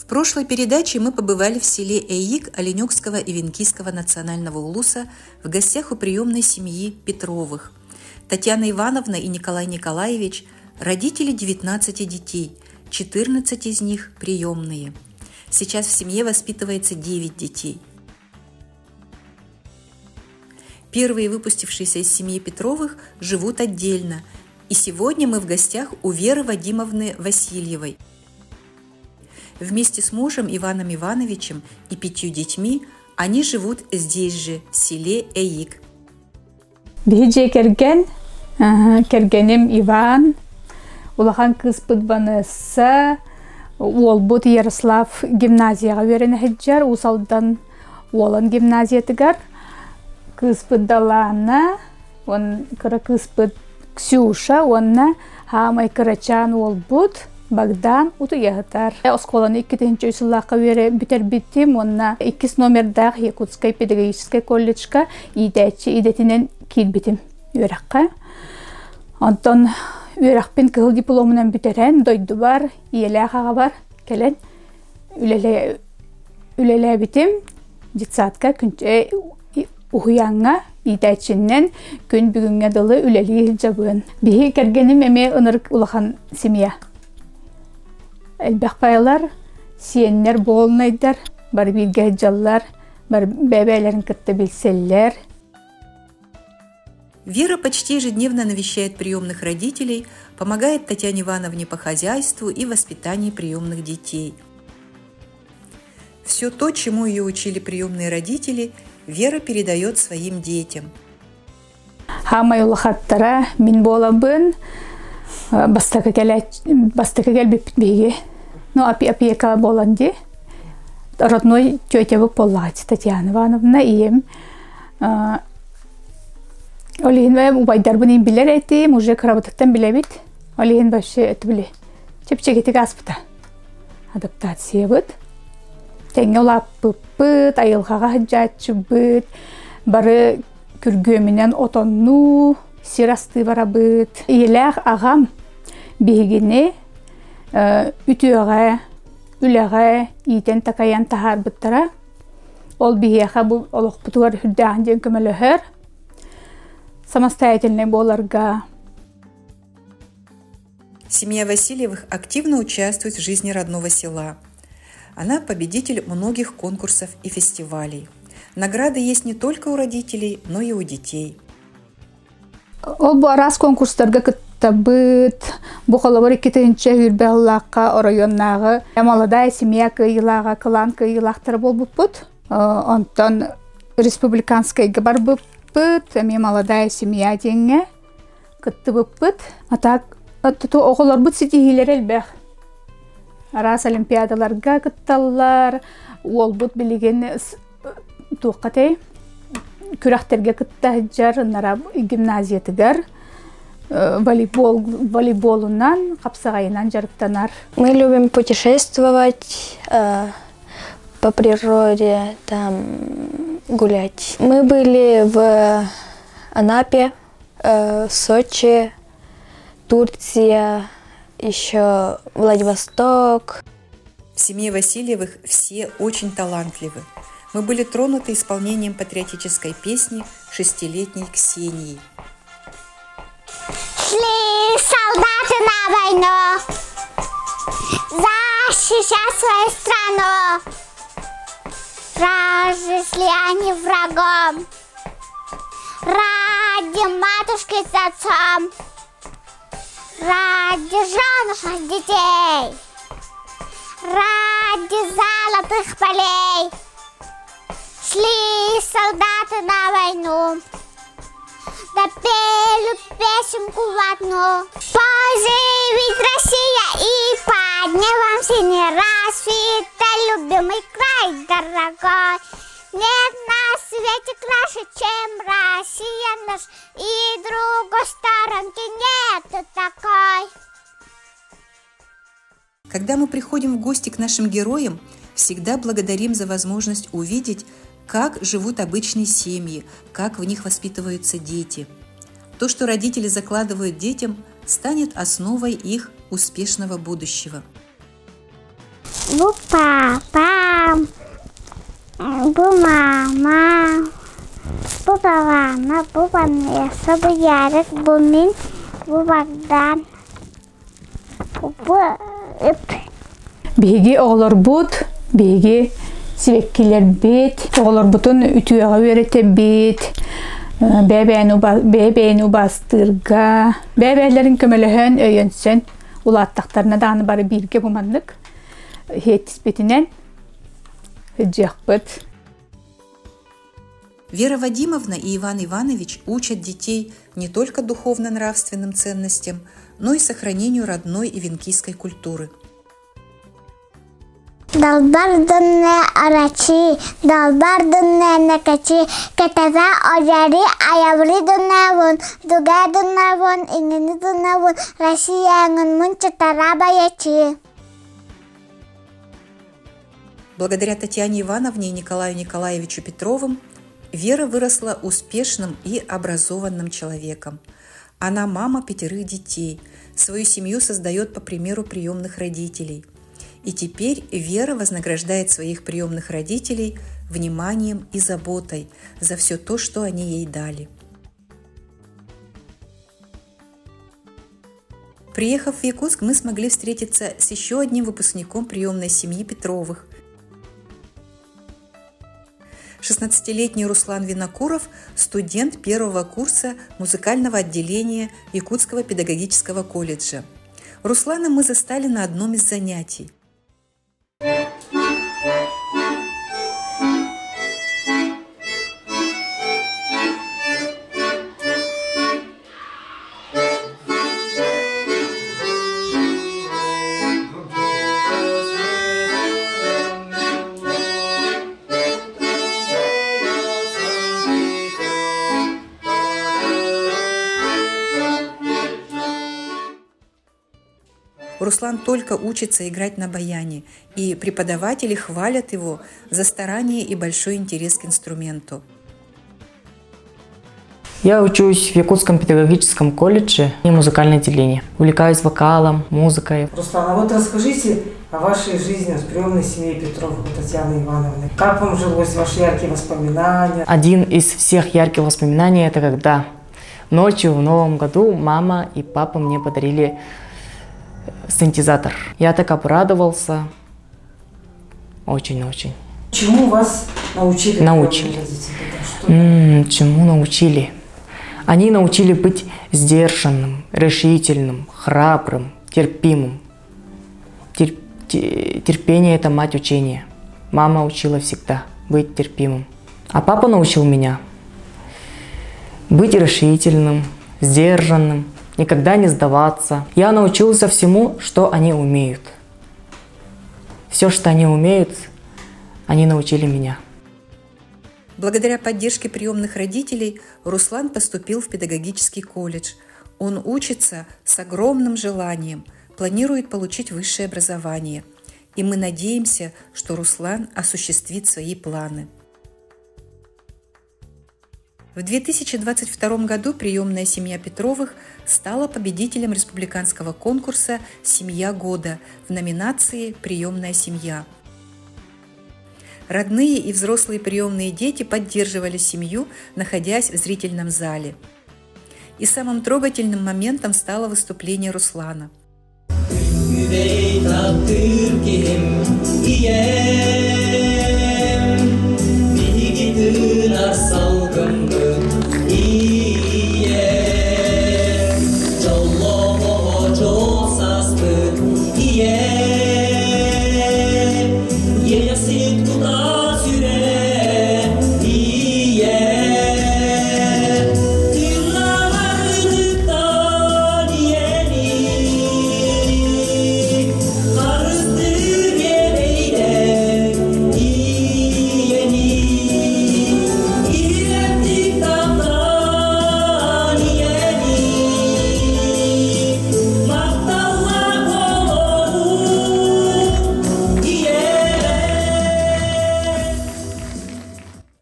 В прошлой передаче мы побывали в селе Эйик Оленёкского и Венкийского национального улуса в гостях у приемной семьи Петровых. Татьяна Ивановна и Николай Николаевич – родители 19 детей, 14 из них – приемные. Сейчас в семье воспитывается 9 детей. Первые выпустившиеся из семьи Петровых живут отдельно, и сегодня мы в гостях у Веры Вадимовны Васильевой. Вместе с мужем Иваном Ивановичем и 5 детьми они живут здесь же, в селе Эйик. Бихиже кергеним Иван, улахан кыспыт баныса, уолбут Ярослав гимназияга верен хеджар, усалдан уолан гимназиятыгар, кыспыт далана, он кыра кыспыт Ксюша, онна хамай кырачан уолбут, Богдан уту ягытар. Осколаны 2-нче сыллакка вере битер биттим, онна 2 номердах Якутская педагогическая колледжка идетинен килбитим үракка. Антон үракпен кыл дипломунан битерен дойду бар, иелеахага бар, келен үлеле битим, детсадка күнче ухуянга идетинен күн бүгүнгө дылы үлели жабын. Бихи кергеним эме ынырык улахан семья. Элбақпайлар, сиеннер болнайдар, бар билге жаллар, бар бәбәлерін кітті білселлер. Вера почти ежедневно навещает приемных родителей, помогает Татьяне Ивановне по хозяйству и воспитанию приемных детей. Все то, чему ее учили приемные родители, Вера передает своим детям. Хамайулахаттара мин болабын, бастакагел биппитбеге. Ну, опека боланди. Родной тетя выполнять Татьяна Ивановна ием. Олин убайдар бунин билер эти, мужик работаттан билебит. Олин вообще это били. Чепчеги аспыта. Адаптация бит. Теңгелап пыппыт, айылхага хаджатчы бит. Бары күргөмүнөн отонну, сирасты барабыт. Иелях агам бегине ütüge, үлеге, итен такаян тахар буттара. Ол бихеха бу олох бутугар хүддәһен ден көмөлөһөр. Самостоятельный боларга. Семья Васильевых активно участвует в жизни родного села. Она победитель многих конкурсов и фестивалей. Награды есть не только у родителей, но и у детей. Ол бу арас конкурстарга табыт, бухалабар 2-нче үрбәллакка районнагы молодая семья кыйлага, клан кыйлактыр болбут. Онтон республиканская бар буппыт, эми молодая семья деңе кытты буппыт. Атак отту оголор бут ситихилер элбэх. Арас олимпиадаларга кытталлар, ол бут билеген туқатай күрәхтерге кытта жар нара гимназиятыгар. Волейболунан, капсагайынан жарыктанар. Мы любим путешествовать по природе, там гулять. Мы были в Анапе, Сочи, Турция, еще Владивосток. В семье Васильевых все очень талантливы. Мы были тронуты исполнением патриотической песни 6-летней Ксении. Шли солдаты на войну, защищать свою страну. Разжили они врагом, ради матушки с отцом, ради жен наших детей, ради золотых полей. Шли солдаты на войну, допели песенку в одну. Поживит Россия и поднимем синий рассвет, любимый край дорогой. Нет на свете краше, чем Россия наш, и другой сторонки нету такой. Когда мы приходим в гости к нашим героям, всегда благодарим за возможность увидеть, как живут обычные семьи, как в них воспитываются дети. То, что родители закладывают детям, станет основой их успешного будущего. бу папа, бу мама, бу Балана, бу Ванесса, бу Ярик, бу Мин, бу Богдан, бу Эп. Биги оğlar bud, biги sivekkiler bit, oğlar butun ütüye öğrete bit, bebeğini bastırga, bebeklerin kömelehen öğrensin, ulattaklarına da anı bari birge bumanlık, hetispetinen hıcakbıt. Вера Вадимовна и Иван Иванович учат детей не только духовно-нравственным ценностям, но и сохранению родной ивенкийской культуры. Dalbar dunne arachi, dalbar dunne nakachi, kataza ojari ayavri dunne won, duga dunne won, ingini dunne won, Россия ngun munchitaraба ячи. Благодаря Татьяне Ивановне и Николаю Николаевичу Петровым Вера выросла успешным и образованным человеком. Она мама 5 детей, свою семью создает по примеру приемных родителей. И теперь Вера вознаграждает своих приемных родителей вниманием и заботой за все то, что они ей дали. Приехав в Якутск, мы смогли встретиться с еще одним выпускником приемной семьи Петровых. 16-летний Руслан Винокуров – студент 1-го курса музыкального отделения Якутского педагогического колледжа. Руслана мы застали на одном из занятий. Руслан только учится играть на баяне, и преподаватели хвалят его за старание и большой интерес к инструменту. Я учусь в Якутском педагогическом колледже и музыкальное отделение. Увлекаюсь вокалом, музыкой. Руслан, а вот расскажите о вашей жизни с приемной семьей Петровых, Татьяны Ивановны. Как вам жилось, ваши яркие воспоминания? Один из всех ярких воспоминаний – это когда ночью в Новом году мама и папа мне подарили синтезатор. Я так обрадовался. Очень-очень. Чему вас научили? Чему научили? Они научили быть сдержанным, решительным, храбрым, терпимым. Терпение – это мать учения. Мама учила всегда быть терпимым. А папа научил меня быть решительным, сдержанным, никогда не сдаваться. Я научился всему, что они умеют. Все, что они умеют, они научили меня. Благодаря поддержке приемных родителей Руслан поступил в педагогический колледж. Он учится с огромным желанием, планирует получить высшее образование. И мы надеемся, что Руслан осуществит свои планы. В 2022 году приемная семья Петровых стала победителем республиканского конкурса «Семья года» в номинации «Приемная семья». Родные и взрослые приемные дети поддерживали семью, находясь в зрительном зале. И самым трогательным моментом стало выступление Руслана.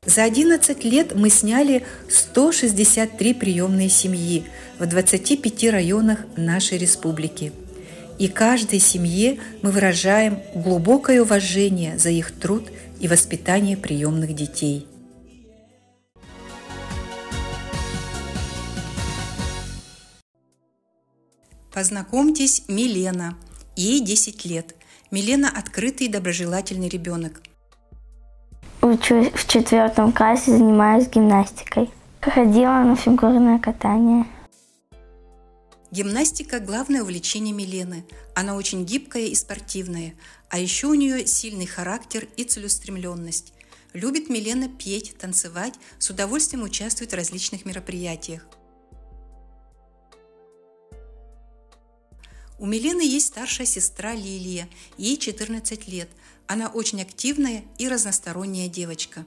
За 11 лет мы сняли 163 приемные семьи в 25 районах нашей республики. И каждой семье мы выражаем глубокое уважение за их труд и воспитание приемных детей. Познакомьтесь, Милена. Ей 10 лет. Милена – открытый и доброжелательный ребенок. Учусь в 4 классе, занимаюсь гимнастикой. Ходила на фигурное катание. Гимнастика – главное увлечение Милены. Она очень гибкая и спортивная, а еще у нее сильный характер и целеустремленность. Любит Милена петь, танцевать, с удовольствием участвует в различных мероприятиях. У Милены есть старшая сестра Лилия, ей 14 лет. Она очень активная и разносторонняя девочка.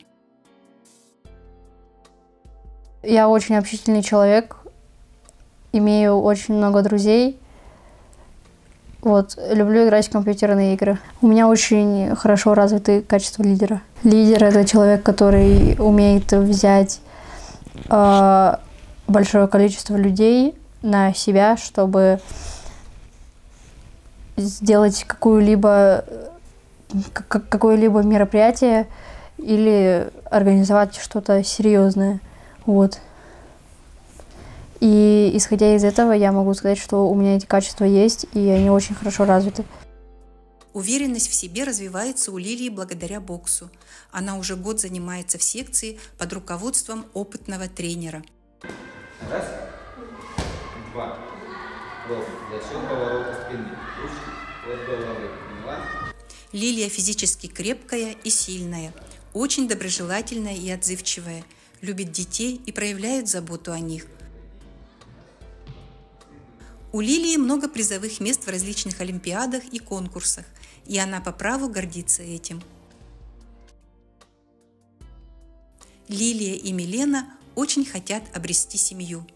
Я очень общительный человек, имею очень много друзей. Люблю играть в компьютерные игры. У меня очень хорошо развиты качества лидера. Лидер – это человек, который умеет взять большое количество людей на себя, чтобы сделать какое-либо мероприятие или организовать что-то серьезное. И исходя из этого, я могу сказать, что у меня эти качества есть, и они очень хорошо развиты. Уверенность в себе развивается у Лилии благодаря боксу. Она уже год занимается в секции под руководством опытного тренера. Раз, два. Зачем повороты спины? От головы. Лилия физически крепкая и сильная, очень доброжелательная и отзывчивая, любит детей и проявляет заботу о них. У Лилии много призовых мест в различных олимпиадах и конкурсах, и она по праву гордится этим. Лилия и Милена очень хотят обрести семью.